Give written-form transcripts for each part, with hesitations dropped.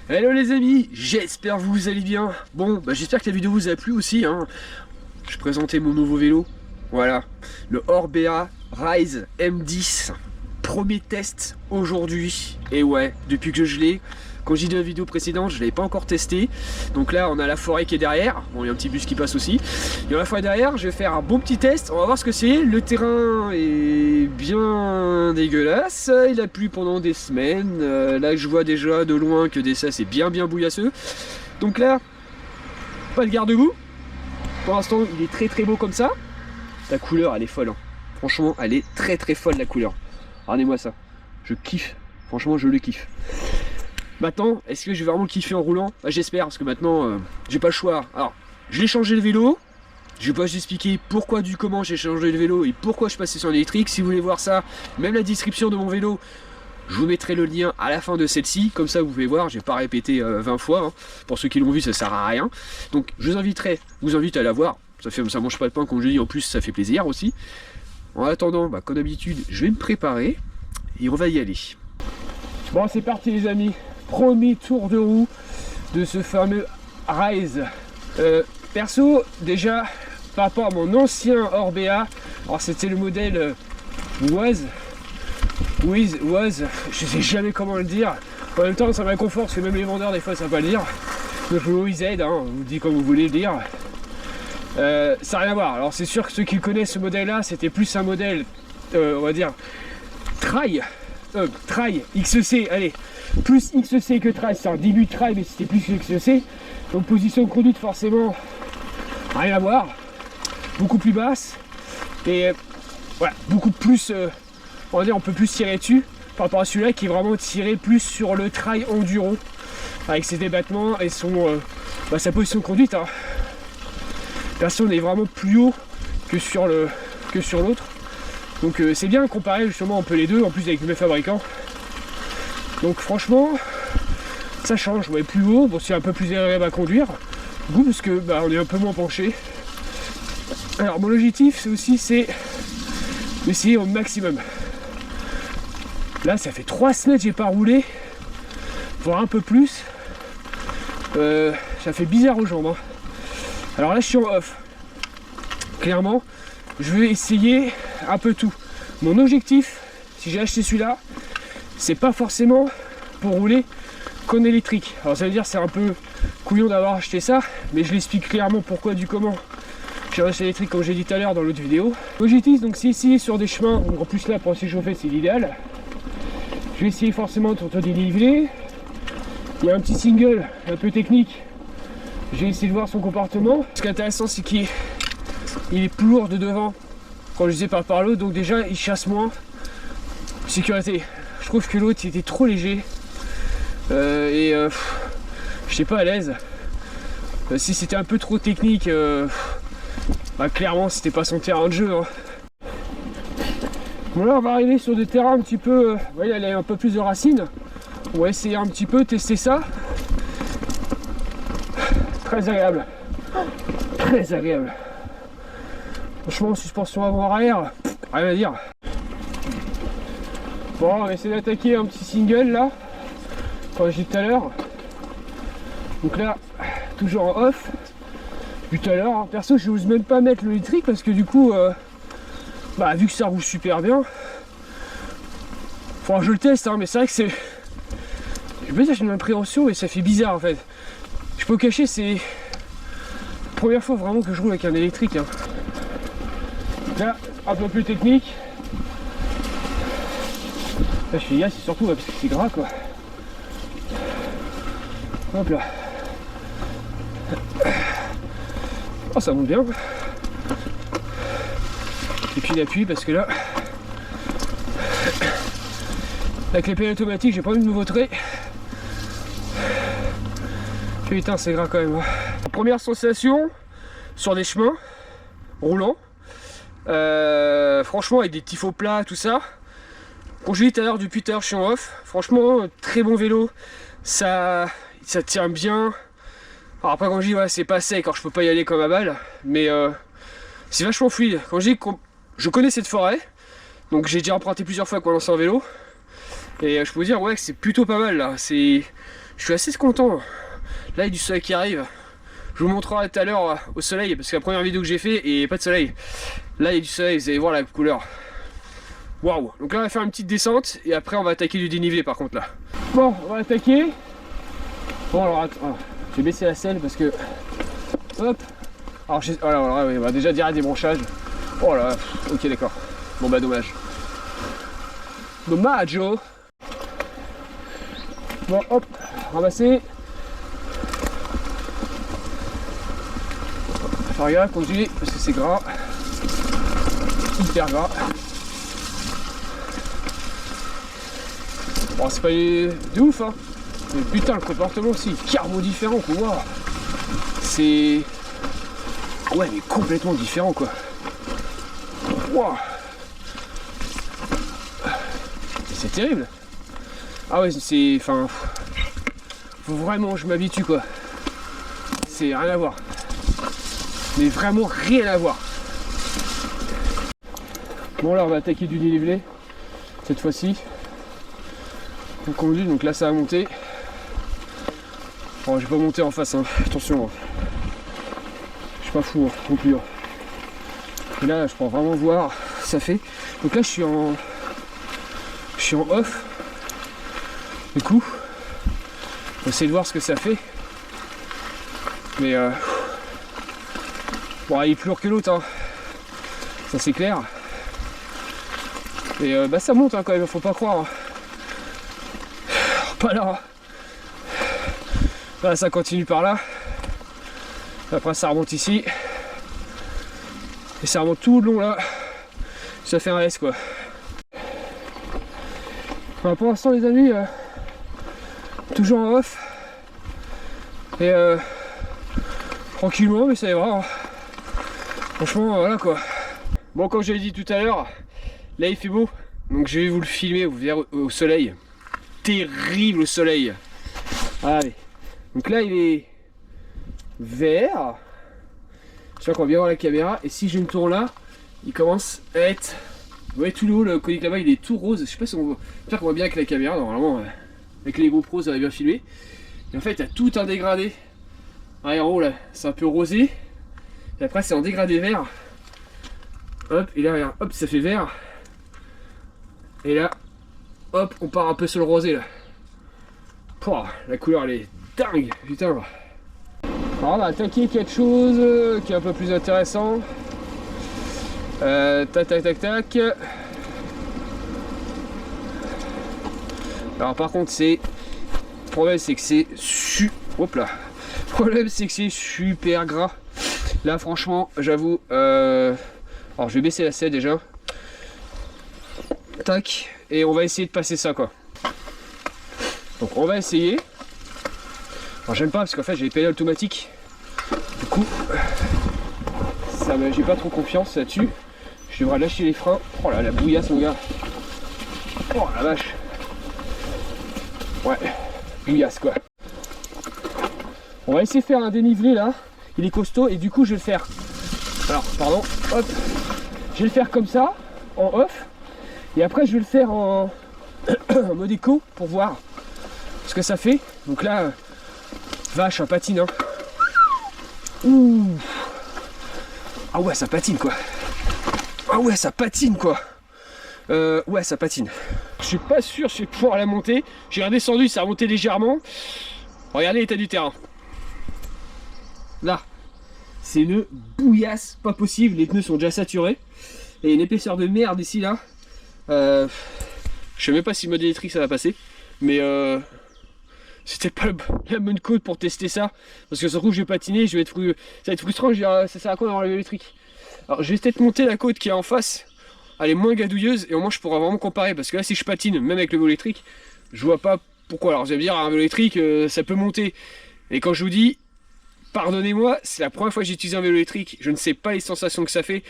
Hello les amis, j'espère que vous allez bien. Bon, j'espère que la vidéo vous a plu aussi, hein. Je présentais mon nouveau vélo, voilà, le Orbea Rise M10. Premier test aujourd'hui, et ouais, depuis que je l'ai, quand j'ai dit dans la vidéo précédente, je ne l'avais pas encore testé. Donc là, on a la forêt qui est derrière, bon, il y a un petit bus qui passe aussi. Il y a la forêt derrière, je vais faire un bon petit test, on va voir ce que c'est. Le terrain est bien dégueulasse, il a plu pendant des semaines. Là, je vois déjà de loin que ça c'est bien bouillasseux. Donc là, pas de garde-boue. Pour l'instant, il est très beau comme ça. La couleur, elle est folle, hein. Franchement, elle est très folle la couleur. Regardez-moi ça, je kiffe, franchement je le kiffe. Maintenant, est-ce que je vais vraiment le kiffer en roulant? J'espère, parce que maintenant, j'ai pas le choix. Alors, je l'ai changé le vélo, je vais pas vous expliquer pourquoi du comment j'ai changé le vélo et pourquoi je suis passé sur l'électrique. Si vous voulez voir ça, même la description de mon vélo, je vous mettrai le lien à la fin de celle-ci, comme ça vous pouvez voir, j'ai pas répété 20 fois, hein. Pour ceux qui l'ont vu, ça sert à rien. Donc je vous invite à la voir, ça mange pas de pain comme je dis, en plus ça fait plaisir aussi. En attendant, comme d'habitude, je vais me préparer et on va y aller. Bon, c'est parti les amis, premier tour de roue de ce fameux Rise. Perso, déjà, par rapport à mon ancien Orbea, alors c'était le modèle Was, je sais jamais comment le dire. En même temps, ça m'inconforte parce que même les vendeurs, des fois, ça savent pas le dire. Donc le OIZ, hein, on vous dit comme vous voulez le dire. Ça n'a rien à voir. Alors c'est sûr que ceux qui connaissent ce modèle là, c'était plus un modèle on va dire Trail XC, allez, plus XC que Trail, c'est un début de Trail mais c'était plus que XC. Donc position de conduite forcément rien à voir, beaucoup plus basse et voilà, beaucoup plus on va dire on peut plus tirer dessus par rapport à celui-là qui est vraiment tiré plus sur le Trail enduro avec ses débattements et son sa position de conduite, hein. Personne est vraiment plus haut que sur l'autre, donc c'est bien comparé justement un peu les deux, en plus avec le même fabricant. Donc franchement ça change, ouais, plus haut, bon c'est un peu plus agréable à conduire du coup parce que on est un peu moins penché. Alors mon objectif c'est d'essayer au maximum. Là ça fait 3 semaines que j'ai pas roulé, voire un peu plus. Ça fait bizarre aux jambes, hein. Alors là je suis en off, clairement je vais essayer un peu tout. Mon objectif, si j'ai acheté celui-là, c'est pas forcément pour rouler qu'en électrique. Alors ça veut dire c'est un peu couillon d'avoir acheté ça, mais je l'explique clairement pourquoi du comment j'ai acheté électrique comme j'ai dit tout à l'heure dans l'autre vidéo. L'objectif donc c'est essayer sur des chemins, en plus là pour s'échauffer c'est l'idéal. Je vais essayer forcément de déniveler. Il y a un petit single un peu technique. J'ai essayé de voir son comportement. Ce qui est intéressant, c'est qu'il est plus lourd de devant quand je disais par l'autre, donc déjà il chasse moins. Sécurité, je trouve que l'autre était trop léger je n'étais pas à l'aise. Si c'était un peu trop technique, clairement c'était pas son terrain de jeu, hein. Bon là on va arriver sur des terrains un petit peu, vous voyez elle a un peu plus de racines. On va essayer un petit peu tester ça. Très agréable, très agréable. Franchement, suspension avant-arrière, rien à dire. Bon, on va essayer d'attaquer un petit single là, comme j'ai dit tout à l'heure. Donc là, toujours en off. Vu tout à l'heure, hein. Perso, je n'ose même pas mettre l'électrique parce que du coup, vu que ça roule super bien, faudra que je le teste, hein, mais c'est vrai que c'est. Je veux dire, j'ai une appréhension, mais ça fait bizarre en fait. Je peux cacher, c'est la première fois vraiment que je roule avec un électrique, hein. Là, un peu plus technique. Là, je fais gaffe, c'est surtout parce que c'est gras quoi. Hop là. Oh, ça monte bien. Et puis l'appui parce que là, avec les pédales automatiques, j'ai pas envie de me vautrer. Putain, c'est gras quand même, hein. Première sensation sur des chemins roulants, franchement avec des tifos plats, tout ça. Comme je l'ai dit tout à l'heure, depuis tout à l'heure je suis en off. Franchement, très bon vélo, ça tient bien. Alors après quand je dis c'est pas sec, alors je peux pas y aller comme à balle, mais c'est vachement fluide. Quand je dis que je connais cette forêt, donc j'ai déjà emprunté plusieurs fois pour lancer un vélo, et je peux vous dire que c'est plutôt pas mal là. Je suis assez content. Là, il y a du soleil qui arrive. Je vous montrerai tout à l'heure au soleil, parce que la première vidéo que j'ai fait, et pas de soleil. Là, il y a du soleil, vous allez voir la couleur. Waouh. Donc là, on va faire une petite descente, et après, on va attaquer du dénivelé, par contre, là. Bon, on va attaquer. Bon, alors, attends. Je vais baisser la selle, parce que... Hop. Alors, on va déjà dire des branchages. Oh là, ok, d'accord. Bon, bah, dommage. Dommage, oh. Bon, hop, ramasser. Faire gaffe, conduire, parce que c'est gras. Hyper gras. Bon, c'est pas de ouf, hein. Mais putain, le comportement aussi, carrément différent, quoi. Wow. C'est... Ouais, mais complètement différent, quoi. Wow. C'est terrible. Ah ouais, c'est... Enfin... Faut vraiment que je m'habitue, quoi. C'est rien à voir. Mais vraiment rien à voir. Bon, là, on va attaquer du dénivelé. Cette fois-ci. On conduit, donc là, ça va monter. Bon, je vais pas monter en face, hein. Attention. Hein. Je suis pas fou, hein, non plus. Hein. Et là, je peux vraiment voir ce que ça fait. Donc là, je suis en off. Du coup, on va essayer de voir ce que ça fait. Mais bon, il est plus lourd que l'autre, hein. Ça c'est clair. Et bah ça monte, hein, quand même, faut pas croire. Hein. Pas là. Là, ça continue par là. Après, ça remonte ici. Et ça remonte tout le long là. Ça fait un S, quoi. Enfin, pour l'instant, les amis, toujours en off. Et tranquillement, mais ça ira. Hein. Franchement, voilà, quoi. Bon, comme j'avais dit tout à l'heure, là il fait beau. Donc je vais vous le filmer, vous verrez au soleil. Terrible soleil. Allez. Donc là il est vert. J'espère qu'on va bien voir la caméra. Et si je me tourne là, il commence à être... Vous voyez tout le haut, le conique là-bas, il est tout rose. Je sais pas si on voit... J'espère qu'on voit bien avec la caméra. Normalement, avec les GoPros, ça va bien filmer. Et en fait, il y a tout un dégradé. Ah, en haut là, c'est un peu rosé. Et après, c'est en dégradé vert. Hop, et là, regarde, hop, ça fait vert. Et là, hop, on part un peu sur le rosé là. Pouah, la couleur elle est dingue, putain. Alors on va attaquer quelque chose qui est un peu plus intéressant. Tac tac tac tac. Alors par contre c'est... Le problème c'est que c'est Hop là. Le problème c'est que c'est super gras. Là franchement j'avoue... Alors je vais baisser la selle déjà. Tac. Et on va essayer de passer ça, quoi. Donc on va essayer. Alors j'aime pas parce qu'en fait j'ai les pédales automatiques. Du coup, ça, j'ai pas trop confiance là-dessus. Je devrais lâcher les freins. Oh là, la bouillasse mon gars. Oh la vache. Ouais, bouillasse quoi. On va essayer de faire un dénivelé là. Il est costaud et du coup je vais le faire. Alors pardon, hop. Je vais le faire comme ça, en off. Et après je vais le faire en mode éco pour voir ce que ça fait. Donc là, vache, un patine. Hein. Ouh. Ah ouais, ça patine quoi. Ah ouais, ça patine quoi. Ouais, ça patine. Je suis pas sûr si je vais pouvoir la monter. J'ai redescendu, ça a monté légèrement. Regardez l'état du terrain. Là, c'est une bouillasse, pas possible. Les pneus sont déjà saturés. Et une épaisseur de merde ici là. Je sais même pas si le mode électrique ça va passer. Mais c'était pas la bonne côte pour tester ça. Parce que surtout je vais patiner, ça va être frustrant. Je vais dire, ça sert à quoi d'avoir l'électrique? Alors je vais peut-être monter la côte qui est en face. Elle est moins gadouilleuse et au moins je pourrai vraiment comparer. Parce que là si je patine, même avec le vélo électrique, je vois pas pourquoi. Alors vous allez me dire, un vélo électrique ça peut monter. Et quand je vous dis, pardonnez-moi, c'est la première fois que j'utilise un vélo électrique, je ne sais pas les sensations que ça fait.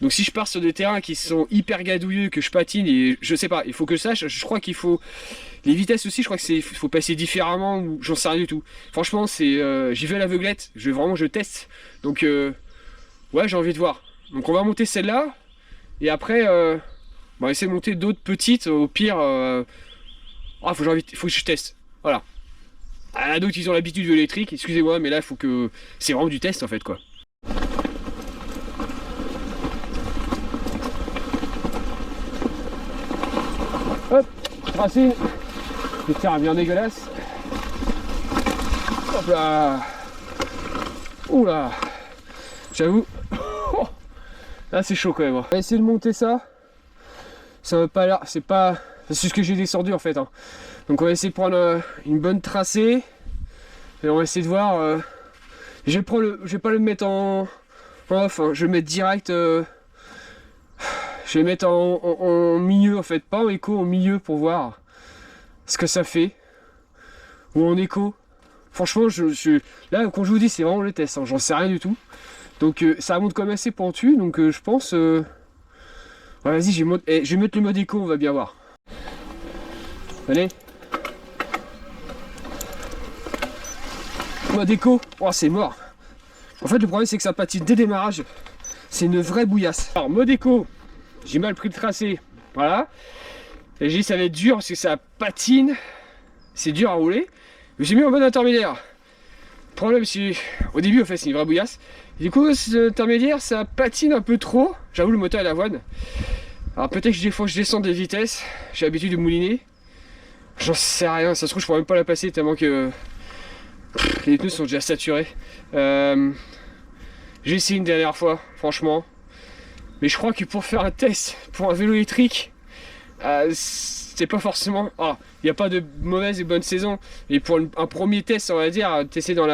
Donc si je pars sur des terrains qui sont hyper gadouilleux, que je patine, et je sais pas, il faut que je sache, je crois qu'il faut... Les vitesses aussi, je crois qu'il faut passer différemment, ou j'en sais rien du tout. Franchement, j'y vais à l'aveuglette, je teste. Donc ouais, j'ai envie de voir. Donc on va monter celle-là, et après, on va essayer de monter d'autres petites, au pire... faut que je teste, voilà. d'autres ils ont l'habitude de l'électrique, excusez-moi, mais là il faut que... C'est vraiment du test en fait quoi. Hop, tracé. Le terrain bien dégueulasse. Hop là. Oula. J'avoue. Oh, là c'est chaud quand même. On va essayer de monter ça. Ça va pas l'air. C'est pas. C'est ce que j'ai descendu en fait. Hein. Donc on va essayer de prendre une bonne tracée. Et on va essayer de voir. Je vais pas le mettre en off. Hein. Je vais le mettre direct. Je vais mettre en milieu en fait, pas en écho, en milieu pour voir ce que ça fait. Ou en écho. Franchement, là, quand je vous dis, c'est vraiment le test, hein, j'en sais rien du tout. Donc ça monte quand même assez pentu, donc je pense... Ouais, vas-y, je vais mettre le mode écho, on va bien voir. Allez. Mode écho, oh c'est mort. En fait, le problème, c'est que ça patine dès démarrage. C'est une vraie bouillasse. Alors, mode écho. J'ai mal pris le tracé, voilà. Et j'ai dit ça va être dur parce que ça patine, c'est dur à rouler. Mais j'ai mis en mode intermédiaire. Le problème c'est, au début en fait c'est une vraie bouillasse. Et du coup cet intermédiaire ça patine un peu trop. J'avoue le moteur est à l'avoine. Alors peut-être que des fois je descends des vitesses, j'ai l'habitude de mouliner. J'en sais rien, ça se trouve je pourrais même pas la passer tellement que les pneus sont déjà saturés. J'ai essayé une dernière fois, franchement. Mais je crois que pour faire un test pour un vélo électrique, c'est pas forcément... Ah, il n'y a pas de mauvaise et bonne saison. Et pour un premier test, on va dire, tester dans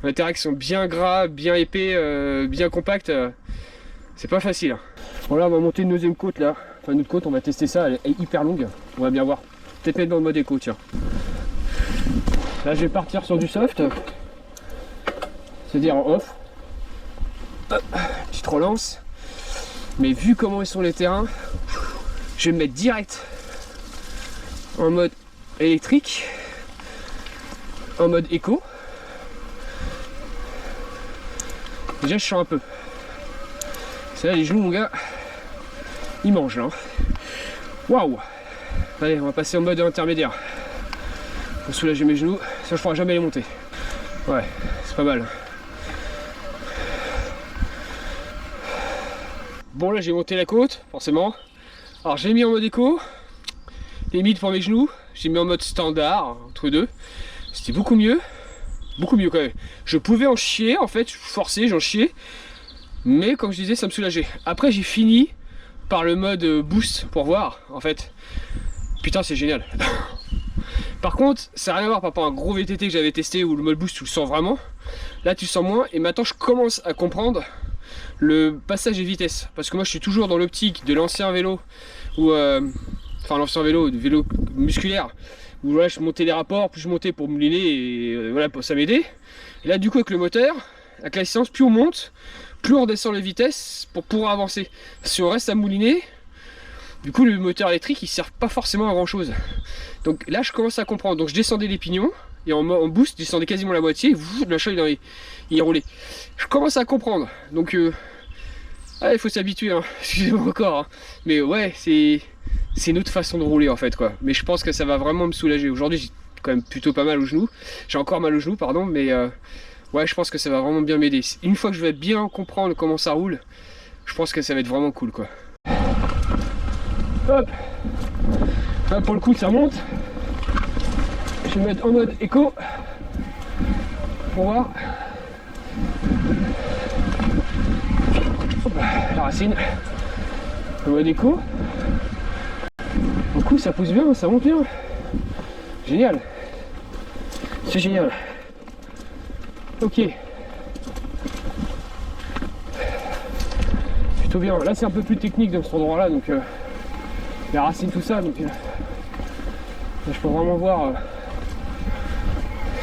l'interaction bien gras, bien épais, bien compact, c'est pas facile. Hein. Bon là, on va monter une deuxième côte là. Enfin une autre côte, on va tester ça, elle est hyper longue. On va bien voir. Peut-être mettre dans le mode éco, tiens. Là, je vais partir sur du soft. C'est-à-dire en off. Hop, petite relance. Mais vu comment ils sont les terrains, je vais me mettre direct en mode électrique, en mode éco. Déjà je sens un peu. C'est là les genoux mon gars, ils mangent là. Waouh. Allez, on va passer en mode intermédiaire. Pour soulager mes genoux, ça je pourrai jamais les monter. Ouais, c'est pas mal. Bon là j'ai monté la côte, forcément. Alors j'ai mis en mode éco, limite pour mes genoux, j'ai mis en mode standard, entre deux. C'était beaucoup mieux quand même. Je pouvais en chier en fait, forcé, j'en chiais. Mais comme je disais, ça me soulageait. Après j'ai fini par le mode boost pour voir, en fait. Putain c'est génial. Par contre, ça n'a rien à voir par rapport à un gros VTT que j'avais testé où le mode boost tu le sens vraiment. Là tu le sens moins et maintenant je commence à comprendre le passage des vitesses, parce que moi je suis toujours dans l'optique de l'ancien vélo ou enfin l'ancien vélo, de vélo musculaire où voilà, je montais les rapports, plus je montais pour mouliner et voilà, ça m'aidait. Et là du coup avec le moteur, avec la licence, plus on monte, plus on redescend les vitesses pour pouvoir avancer. Si on reste à mouliner, du coup le moteur électrique il sert pas forcément à grand chose. Donc là je commence à comprendre, donc je descendais les pignons et en boost je descendais quasiment la moitié, le machin il roulait. Je commence à comprendre, donc il faut s'habituer, hein. Excusez-moi encore, hein. Mais ouais, c'est une autre façon de rouler en fait quoi. Mais je pense que ça va vraiment me soulager. Aujourd'hui j'ai quand même plutôt pas mal au genou, j'ai encore mal au genou pardon, mais ouais je pense que ça va vraiment bien m'aider. Une fois que je vais bien comprendre comment ça roule, je pense que ça va être vraiment cool quoi. Hop, là pour le coup ça monte. Je vais me mettre en mode éco pour voir. Hop, la racine, le mode éco. Du coup ça pousse bien, ça monte bien. Génial. C'est génial. Ok. Plutôt bien. Là c'est un peu plus technique dans cet endroit là, donc la racine tout ça, donc là, je peux vraiment voir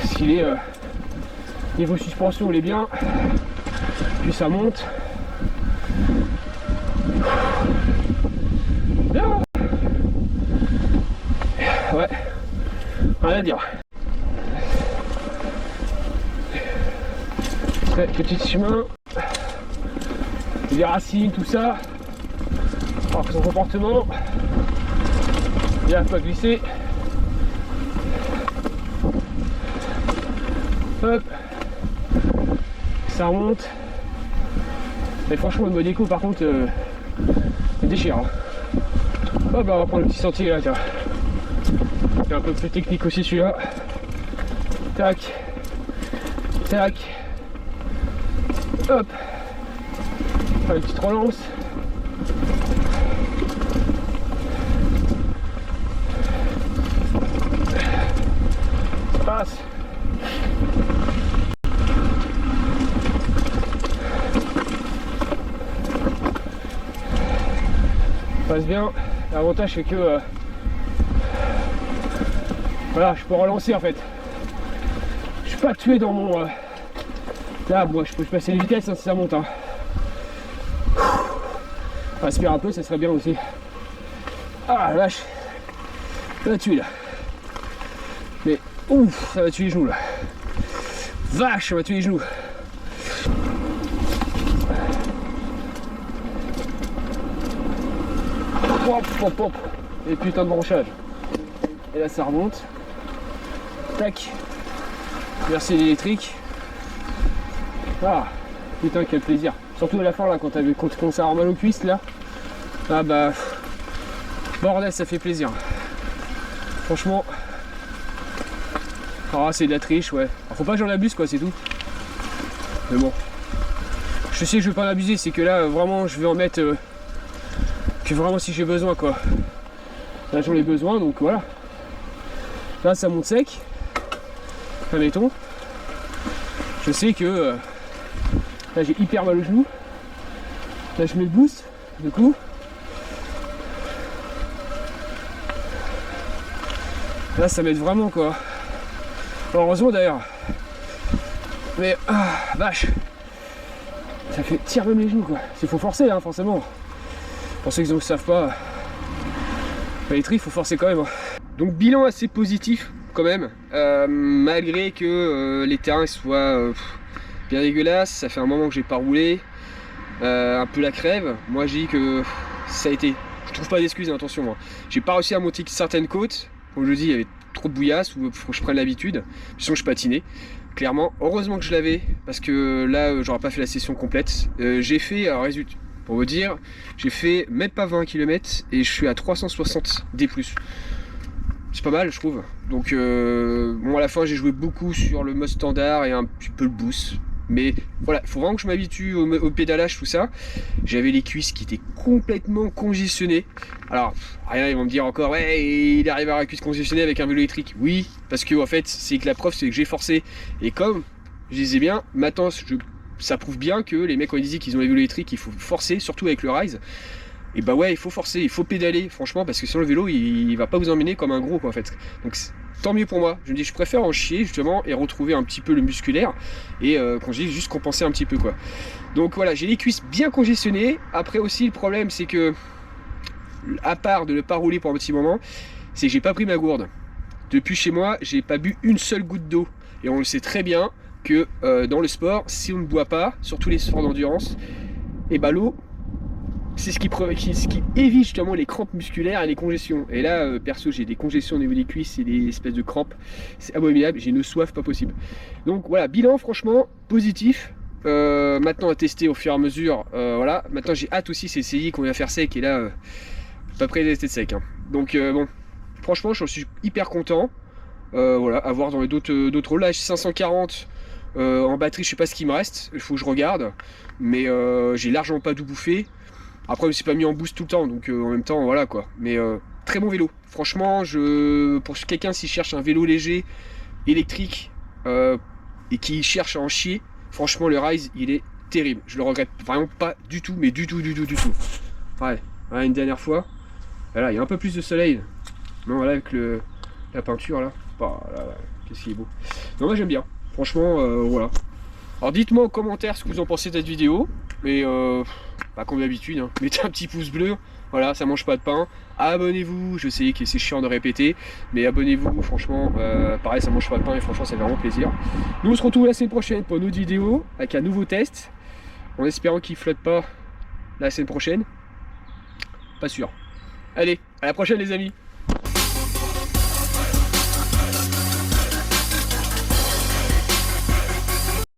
s'il est niveau suspension il est bien. Puis ça monte. Bien. Ouais. Rien à dire. Très petit chemin. Des racines, tout ça. Alors son comportement. Il a pas glissé. Hop, ça remonte. Et franchement, le mode éco, par contre, il déchire. Hein. Hop, on va prendre le petit sentier là, tiens. C'est un peu plus technique aussi celui-là. Tac, tac. Hop. Une petite relance. Ça passe. Ça passe bien. L'avantage c'est que voilà, je peux relancer en fait. Je suis pas tué dans mon là, moi je peux passer les vitesses hein, si ça monte. Hein. Respire un peu, ça serait bien aussi. Ah la vache, ça va tuer là. Mais ouf, ça va tuer les genoux là. Vache, ça va tuer les genoux. Hop, hop, hop. Et putain de branchage. Et là ça remonte. Tac. Merci l'électrique. Ah, putain quel plaisir. Surtout à la fin là quand tu commences à avoir mal aux cuisses là. Ah bah bordel, ça fait plaisir. Franchement. Ah c'est de la triche, ouais. Alors, faut pas que j'en abuse quoi, c'est tout. Mais bon. Je sais que je vais pas en abuser, c'est que là vraiment je vais en mettre que vraiment si j'ai besoin quoi. Là j'en ai besoin donc voilà. Là ça monte sec. Admettons. Je sais que là j'ai hyper mal au genou. Là je mets le boost du coup. Là ça m'aide vraiment quoi. Alors, heureusement d'ailleurs. Mais ah, vache. Ça fait tire même les genoux quoi. Il faut forcer hein, forcément. Pour ceux qui ne savent pas, l'électrique il faut forcer quand même. Hein. Donc bilan assez positif quand même. Malgré que les terrains soient bien dégueulasses. Ça fait un moment que j'ai pas roulé. Un peu la crève. Moi j'ai dit que ça a été. Je trouve pas d'excuses, attention. Hein. J'ai pas réussi à monter certaines côtes. Comme je dis, il y avait trop de bouillasse ou faut que je prenne l'habitude. Sinon je patinais. Clairement, heureusement que je l'avais parce que là j'aurais pas fait la session complète. J'ai fait un résultat. Pour vous dire, j'ai fait même pas 20 km et je suis à 360 D+. C'est pas mal je trouve. Donc bon à la fin j'ai joué beaucoup sur le mode standard et un petit peu le boost. Mais voilà, il faut vraiment que je m'habitue au pédalage, tout ça. J'avais les cuisses qui étaient complètement congestionnées. Alors, rien, ils vont me dire encore, ouais, il arrive à avoir la cuisse congestionnée avec un vélo électrique. Oui, parce que en fait, c'est que la preuve, c'est que j'ai forcé. Et comme je disais bien, maintenant, ça prouve bien que les mecs, quand ils disaient qu'ils ont les vélos électriques, il faut forcer, surtout avec le Rise. Et bah ouais, il faut forcer, il faut pédaler, franchement, parce que sinon le vélo, il va pas vous emmener comme un gros, quoi, en fait. Donc, tant mieux pour moi. Je me dis, je préfère en chier, justement, et retrouver un petit peu le musculaire, et quand je dis, juste compenser un petit peu, quoi. Donc voilà, j'ai les cuisses bien congestionnées. Après aussi, le problème, c'est que, à part de ne pas rouler pour un petit moment, c'est que j'ai pas pris ma gourde. Depuis chez moi, j'ai pas bu une seule goutte d'eau. Et on le sait très bien que dans le sport, si on ne boit pas, surtout les sports d'endurance, et bah l'eau, c'est ce qui évite justement les crampes musculaires et les congestions. Et là, perso, j'ai des congestions au niveau des cuisses et des espèces de crampes. C'est abominable, j'ai une soif pas possible. Donc voilà, bilan franchement positif. Maintenant à tester au fur et à mesure. Voilà. Maintenant j'ai hâte aussi, c'est essayé qu'on vient faire sec. Et là, pas près d'être sec. Hein. Donc bon, franchement, je suis hyper content. Voilà, à voir dans les d'autres rôles. Là, j'ai 540 en batterie, je sais pas ce qu'il me reste. Il faut que je regarde. Mais j'ai largement pas tout bouffé. Après, je me suis pas mis en boost tout le temps, donc en même temps, voilà quoi. Mais très bon vélo. Franchement, pour quelqu'un s'il cherche un vélo léger, électrique, et qui cherche à en chier, franchement, le Rise, il est terrible. Je le regrette vraiment pas du tout, mais du tout. Ouais, voilà, une dernière fois. Voilà, il y a un peu plus de soleil. Non, voilà, avec la peinture là. Oh, là, qu'est-ce qu'il est beau. Non, moi j'aime bien. Franchement, voilà. Alors dites-moi en commentaire ce que vous en pensez de cette vidéo. Mais bah, comme d'habitude, hein, mettez un petit pouce bleu. Voilà, ça mange pas de pain. Abonnez-vous, je sais que c'est chiant de répéter, mais abonnez-vous, franchement, pareil, ça mange pas de pain et franchement, ça fait vraiment plaisir. Nous, on se retrouve la semaine prochaine pour une autre vidéo avec un nouveau test, en espérant qu'il flotte pas la semaine prochaine. Pas sûr. Allez, à la prochaine les amis.